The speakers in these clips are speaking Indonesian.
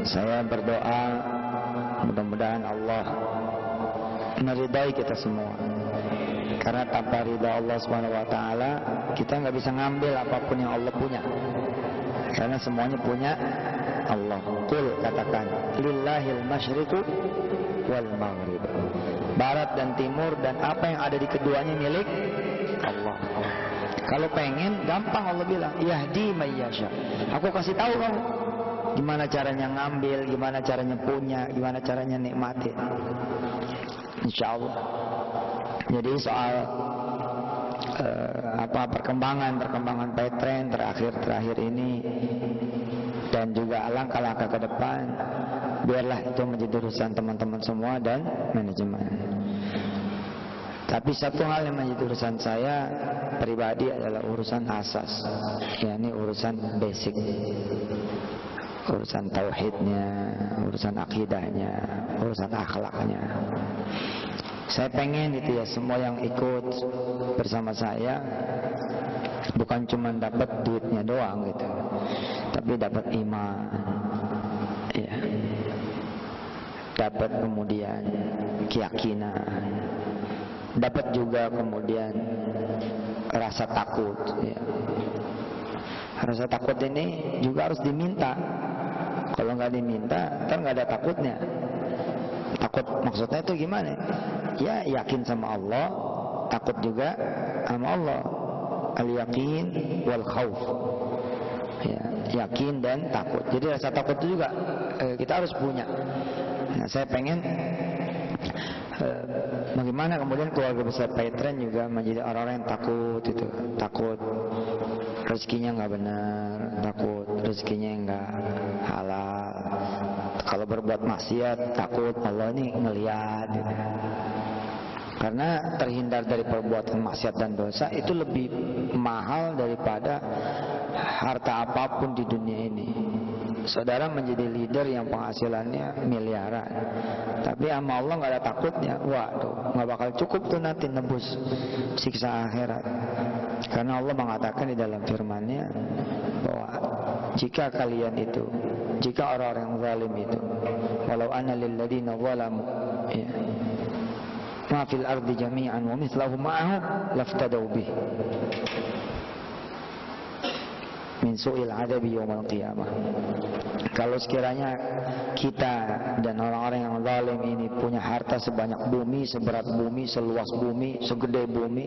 Saya berdoa mudah-mudahan Allah meridai kita semua. Karena tanpa ridha Allah Subhanahu wa taala, kita nggak bisa ngambil apapun yang Allah punya. Karena semuanya punya Allah. Qul, katakan, lillahil masyriqu wal maghrib. Barat dan timur dan apa yang ada di keduanya milik Allah. Kalau pengen, gampang Allah bilang, yahdi may yasha. Aku kasih tahu kamu gimana caranya ngambil, gimana caranya punya, gimana caranya nikmatin. Insyaallah. Jadi soal perkembangan Petren terakhir ini dan juga langkah-langkah ke depan, biarlah itu menjadi urusan teman-teman semua dan manajemen. Tapi satu hal yang menjadi urusan saya pribadi adalah urusan asas, yakni urusan basic, urusan tauhidnya, urusan akidahnya, urusan akhlaknya. Saya pengen itu ya, semua yang ikut bersama saya bukan cuma dapat duitnya doang gitu, tapi dapat iman, ya, dapat kemudian keyakinan, dapat juga kemudian rasa takut, ya. Rasa takut ini juga harus diminta. Kalau nggak diminta, kan nggak ada takutnya. Takut maksudnya itu gimana? Ya yakin sama Allah, takut juga sama Allah. Al-yakin wal khauf. Ya, yakin dan takut. Jadi rasa takut itu juga kita harus punya. Nah, saya pengen bagaimana kemudian keluarga besar Petren juga menjadi orang-orang yang takut itu, takut rezekinya nggak benar, takut rezekinya nggak halal. Kalau berbuat maksiat takut Allah ini ngelihat gitu. Karena terhindar dari perbuatan maksiat dan dosa itu lebih mahal daripada harta apapun di dunia ini. Saudara menjadi leader yang penghasilannya miliaran, tapi sama Allah nggak ada takutnya, waduh, nggak bakal cukup tuh nanti nebus siksa akhirat. Karena Allah mengatakan di dalam firman-Nya bahwa jika kalian itu, jika orang-orang yang zalim itu, walau anna lil ladina zalamu, ya, ma fil ardi jami'an wa mithlahu ma'ahu laftadaw bih min su'il adabi yaumal qiyamah. Kalau sekiranya kita dan orang-orang yang zalim ini punya harta sebanyak bumi, seberat bumi, seluas bumi, segede bumi,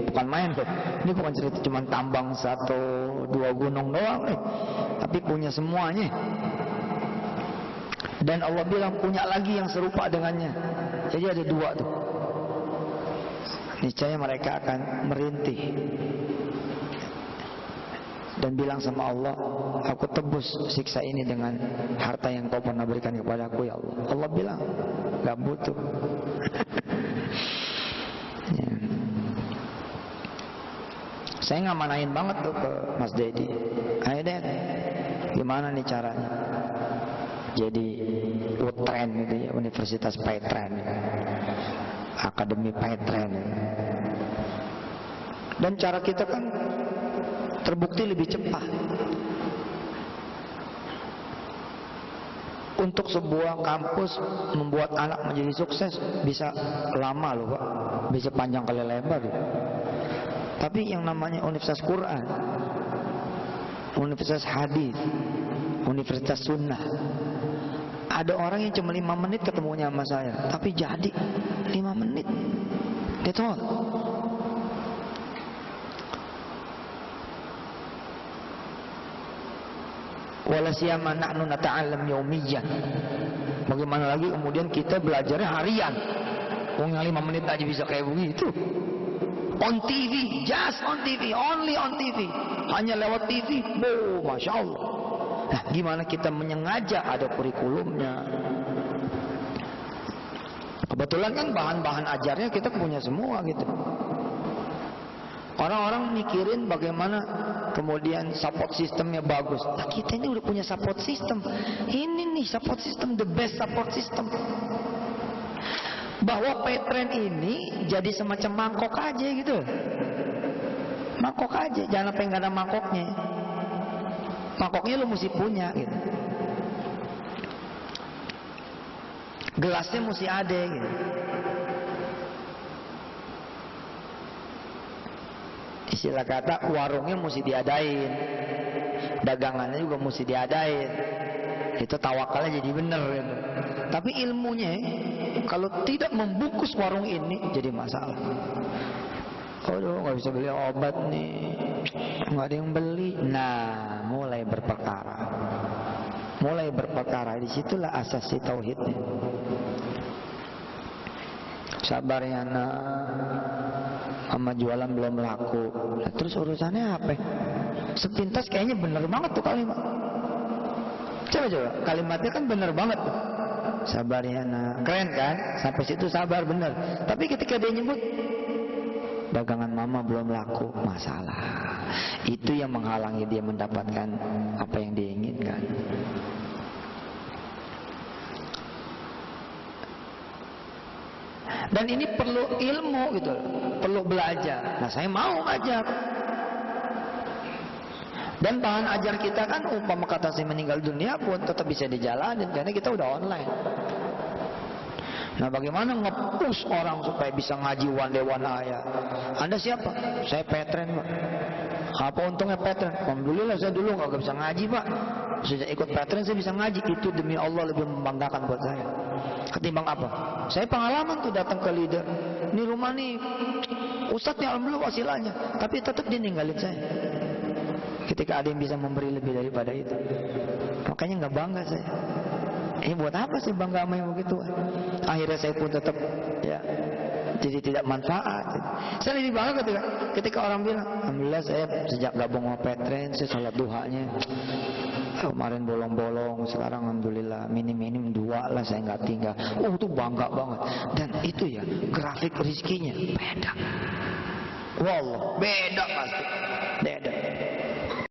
bukan main tuh. Ini bukan cerita cuma tambang 1-2 gunung doang nih, tapi punya semuanya. Dan Allah bilang punya lagi yang serupa dengannya. Jadi ada 2 tuh. Niscaya mereka akan merintih dan bilang sama Allah, aku tebus siksa ini dengan harta yang kau pernah berikan kepadaku ya Allah. Allah bilang, gak butuh. Ya. Saya ngamanain banget tuh ke Mas Dedi. Ayo deh, gimana nih caranya jadi UTREN gitu ya, Universitas Petren, Akademi Petren. Dan cara kita kan terbukti lebih cepat. Untuk sebuah kampus membuat anak menjadi sukses bisa lama loh Pak, bisa panjang kali lebar ya. Tapi yang namanya Universitas Quran, Universitas Hadis, Universitas Sunnah, ada orang yang cuma 5 menit ketemunya sama saya, tapi jadi 5 menit. That's all. Wala siyama nahnu nata'allam yaumiyan. Bagaimana lagi kemudian kita belajarnya harian. Wong yang 5 menit aja bisa kayak begitu. On TV, just on TV, only on TV. Hanya lewat TV. Oh, Masya Allah. Nah, gimana kita menyengaja ada kurikulumnya. Kebetulan kan bahan-bahan ajarnya kita punya semua gitu. Orang-orang mikirin bagaimana kemudian support sistemnya bagus. Nah, kita ini udah punya support system. Ini nih support system, the best support system. Bahwa Petren ini jadi semacam mangkok aja gitu. Mangkok aja, jangan sampai nggak ada mangkoknya. Mangkoknya lu mesti punya gitu. Gelasnya mesti ada gitu. Istilah kata warungnya mesti diadain, dagangannya juga mesti diadain. Itu tawakalnya jadi bener gitu. Tapi ilmunya kalau tidak membungkus warung ini jadi masalah. Aduh, nggak bisa beli obat nih, nggak ada yang beli. Nah, mulai berperkara. Mulai berperkara, disitulah asasi tauhidnya. Sabar ya nak, sama jualan belum laku. Nah, terus urusannya apa? Sepintas kayaknya bener banget tuh kalimat. Coba kalimatnya kan bener banget tuh. Sabar ya nak, keren kan? Sampai situ sabar bener. Tapi ketika dia nyebut dagangan mama belum laku, masalah. Itu yang menghalangi dia mendapatkan apa yang dia inginkan. Dan ini perlu ilmu gitu, perlu belajar. Nah, saya mau ajar. Dan bahan ajar kita kan umpama kata saya meninggal dunia pun tetap bisa dijalanin karena kita udah online. Nah, bagaimana nge-push orang supaya bisa ngaji one day one ayat? Anda siapa? Saya Petren, Pak. Apa untungnya Petren? Alhamdulillah saya dulu nggak bisa ngaji, Pak. Sejak ikut Petren saya bisa ngaji. Itu demi Allah lebih membanggakan buat saya. Ketimbang apa? Saya pengalaman tuh datang ke leader. Ini rumah nih, Ustadznya alhamdulillah wasilahnya. Tapi tetap dia ninggalin saya. Ketika ada yang bisa memberi lebih daripada itu. Makanya nggak bangga saya. Buat apa sih bangga sama yang begitu? Akhirnya saya pun tetap ya jadi tidak manfaat. Saya lebih bangga ketika orang bilang, alhamdulillah saya sejak gabung sama Petren, saya sholat duhanya kemarin bolong-bolong, sekarang alhamdulillah minim-minim 2 lah saya nggak tinggal. Itu bangga banget. Dan itu ya grafik rezekinya beda. Wallah beda pasti, beda.